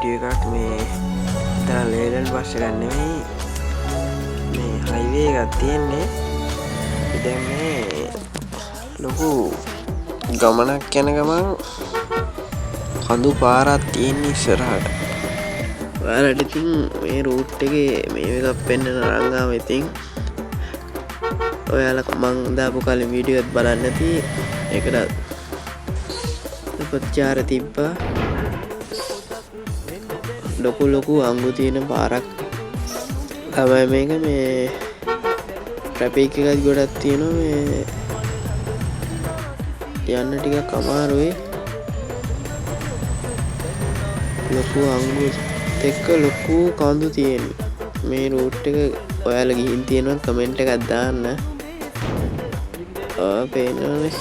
Video එකක් මේ තන ලේලන් බස් එකක් නෙමෙයි මේ හයිවේ එකක් තියෙන්නේ. දැන් මේ ලොකු ගමනක් යන ගමන් කඳු පාරක් තියෙන ඉස්සරහට. ඔයාලට ඉතින් මේ රූට් එකේ මේ එකක් පෙන්වන රංගාව ඉතින් ඔයාලා මං දාපු කලින් වීඩියෝ එකත් බලන්න ඇති. ඒකට ප්‍රතිචාර තිබ්බා. ලොකු අංගු තියෙන පාරක් තමයි මේක. මේ ට්‍රැෆික් එකත් ගොඩක් තියෙනවා. මේ යන්න ටිකක් අමාරුයි. ලොකු අංගු එක්ක ලොකු කඳු තියෙන මේ රූට් එක. ඔයාලා ගිහින් තියෙනවා කමෙන්ට් එකක් දාන්න. පේනවනේ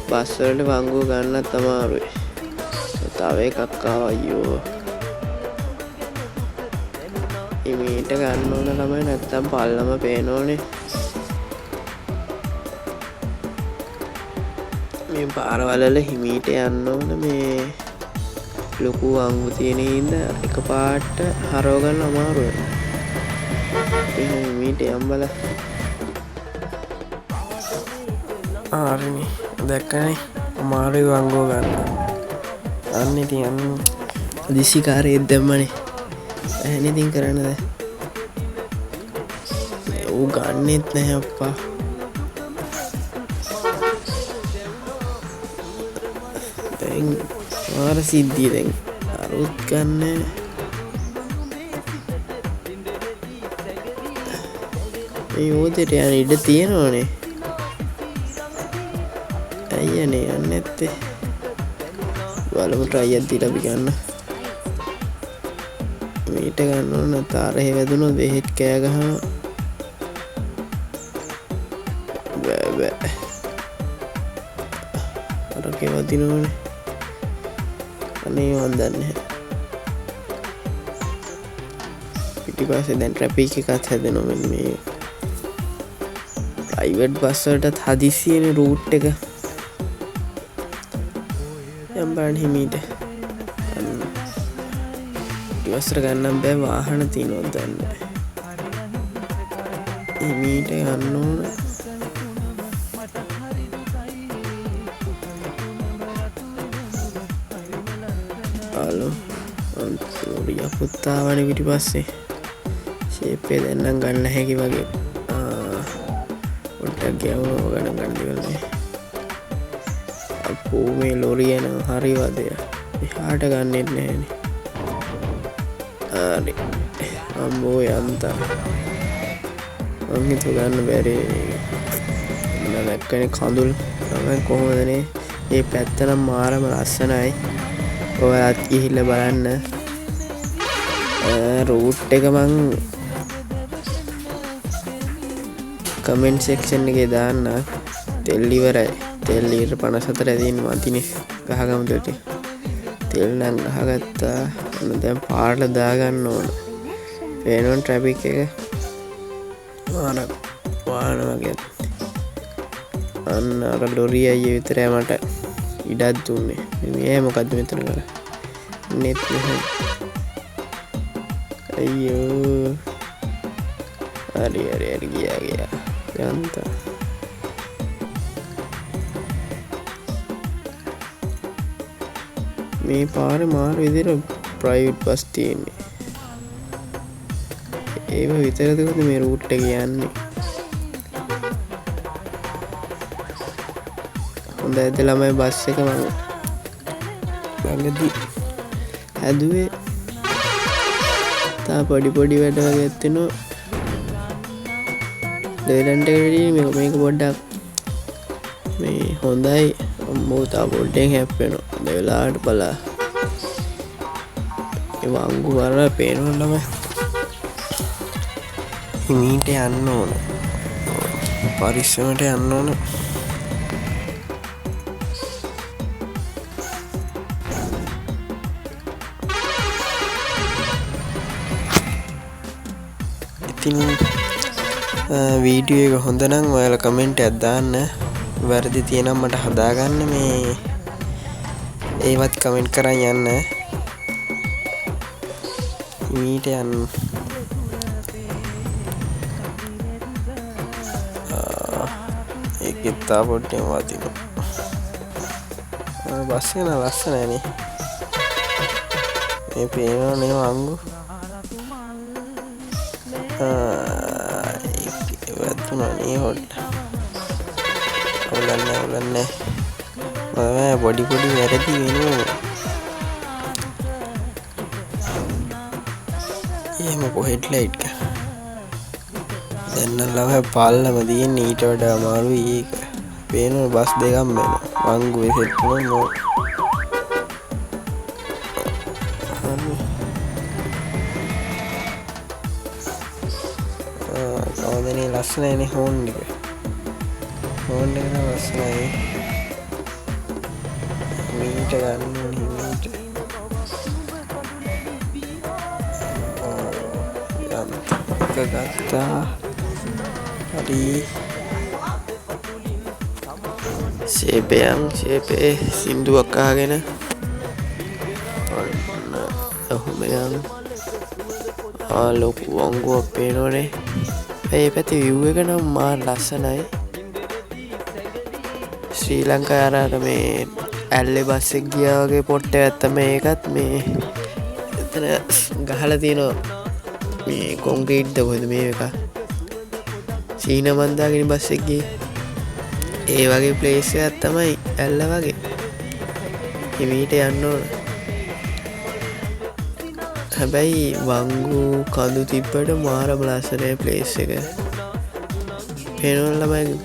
බස් වලට වංගුව ගන්නත් අමාරුයි. තව එකක් ආවා අයියෝ. ඉමීට ගන්න ඕන තමයි නැත්තම් පල්ලම පේනෝනේ. මේ පාරවලල හිමීට යන්න ඕන. මේ ලොකු අංගු තියෙන හින්දා එකපාරට හරව ගන්න අමාරු වෙනවා. හිමීට යම් බල. ආරනේ දැක්කනේ අමාරුයි වංගුව ගන්න. අන්න ඉතින් යන්න දිසිකාරයෙක් දැම්මනේ. එහෙනම් ඉතින් කරන්න දැන්. ඌ ගන්නෙත් නැහැ අප්පා. දැන් මාර සිද්ධිය දැන් අරුත් ගන්න. මේ ඕදේට යන ඉඩ තියෙනවනේ. අයියනේ යන්නේ නැත්තේ. බලමු try එකක් දීලා අපි ගන්න. මීට ගන්න ඕන තාරේ වැදුනොත් බෙහෙත් කෑ ගහනවා. බෑ අරකේ වදිනවනේ. අනේ මන් දන්නේ නැහැ. පිටිපස්සේ දැන් ට්‍රැෆික් එකක් හැදෙනවා. මෙන්න මේ ප්‍රයිවට් බස් වලටත් හදිස්සියනේ රූට් එක. යම් බලන්න හිමීට. ඉවස්තර ගන්නම් බෑ වාහන තියෙනවද දන්නේ නැහැ. හිමීට යන්න ඕන. හලෝ අන්තිමට යපුත්තාවනේ පිටිපස්සේ. ෂේප් එක දැන් නම් ගන්න හැකි වගේ. පොඩ්ඩක් ගෑවුනම ගන්න දේවල් නෑ. අපෝ මේ ලොරිය නම් හරි වදය. එහාට ගන්නෙත් නැහැනේ. හරි අම්බෝ යන්තා. මං හිතුව ගන්න බැරි. මම දැක්කනේ කඳුළු. තමයි කොහොමදනේ මේ පැත්ත නම් මාරම ලස්සනයි. ඔයාලත් ගිහිල්ලා බලන්න. රූට් එක මං කමෙන්ට් සෙක්ෂන් එකේ දාන්න. තෙල් ඉවරයි. තෙල් ලීටර් 54 ඇදින්න මතිනේ ගහගමු දෙට. තෙල් නම් ගහගත්තා. දැන් පාරට දාගන්න ඕන. පේනවනේ ට්‍රැෆික් එක. වාහන වගේ. අන්න අර ලොරිය අයියේ විතරයි මට ඉඩක් දුන්නේ. මේ මොකද්ද මෙතන කරා? නෙට් නැහැ. අයියෝ. හරි ගියා. යන්තා. මේ පාරේ මාර විදිහට ප්‍රයිවට් බස් තියෙන්නේ. ඒව විතරද මේ රූට් එක යන්නේ. හොඳයිද ළමයි බස් එක මම ළඟදී හැදුවේ. තා පොඩි වැඩ වගේ තියෙනවා. ලේලන්ට මේක පොඩ්ඩක් මේ හොඳයි. අම්මෝතා පොඩ්ඩෙන් හැප්පෙනවා. වෙලාවට බලා ඒ වංගු වල පේනවලම හිමීට යන්න ඕන. පරිස්සමට යන්න ඕන. ඉතින් වීඩියෝ එක හොඳ නම් ඔයාලා කමෙන්ට් එකක් දාන්න. වැරදි තියෙනම් මට හදාගන්න. මේ ඒවත් කමෙන්ට් කරන් යන්න. මීට යන්න ඒකෙත්තා පොට්ටෙන් වතින බස්සන ලස්සනෑනේ මේ පේනවා නේ වංගු වැත්තුනනේ හොට්ට ඔවුලන්න පොඩි වැරදි වෙනවා එහෙම කොහෙඩ් ලයිට් දැන්න ලව පාල්ලම තියෙන ඊට වඩා අමාරුයි ඒක පේනවා බස් දෙකක් වෙනවා වංගුවේ සෙට් වුණා කවදනේ ලස්සනයිනේ හෝන් එක නම් ලස්සනයි මීට ගන්න ඕනේ මීට ගත්තා හරි ශේපේ සින්දුවක් අහගෙන ඔහොමයන් ලොකු වංගුවක් පේනෝනේ ඒ පැති විව් එක නම් මා ලස්සනයි ශ්‍රී ලංකා අරට මේ ඇල්ලෙ බස් එක ගියා වගේ පොට්ට ඇත්තම ඒකත් මේ එතන ගහලා තියෙනවා මේ කොන්ක්‍රීට්ද කොහෙද මේ එක සීන මන්දාගෙන බස් එක ගියේ ඒ වගේ ප්ලේස් එකක් තමයි ඇල්ල වගේ හිමීට යන්න ඕන හැබැයි වංගු කඳු තිබ්බට මාරම ලස්සනයි ප්ලේස් එක පේනවද ළමයි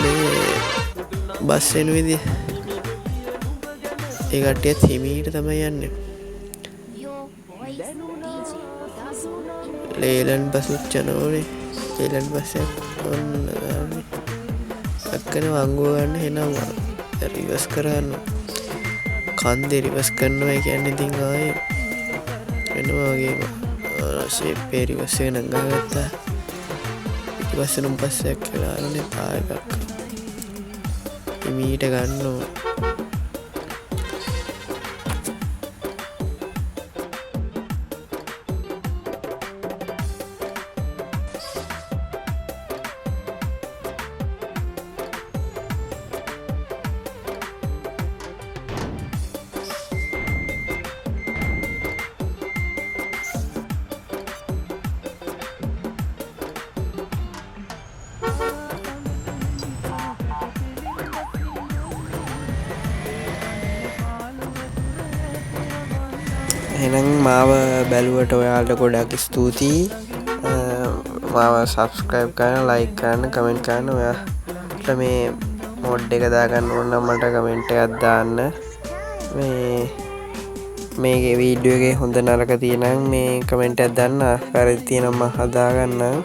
මේ බස් එන විදිය ඒ කට්ටියත් හිමීට තමයි යන්නේ ලේලන් බසුත් යනෝනේ ලේලන් බස්සක් ඔන්න ගන්නේ අක්කන වංගුව ගන්න එනම් රිවර්ස් කරන්න කන්දේ රිවර්ස් කරනවා කියන්නේ ඉතින් ආයේ වෙනවා වගේම ෂේපේ රිවර්ස් එක නංගගත්තා ඊට පස්සේ නම් පස්සෙක් කියලා අරනේ පා එකක් මීට ගන්නවා එහෙනම් මාව බැලුවට ඔයාලට ගොඩක් ස්තුතියි මාව සබස්ක්‍රයිබ් කරන්න ලයික් කරන්න කමෙන්ට් කරන්න ඔයාලට මේ මොඩ් එක දාගන්න ඕන නම් මට කමෙන්ට් එකක් දාන්න මේකේ වීඩියෝ එකේ හොඳ නරක තියෙනම් මේ කමෙන්ට් එකක් දාන්න ආකාරය තියෙනවා මම හදාගන්නම්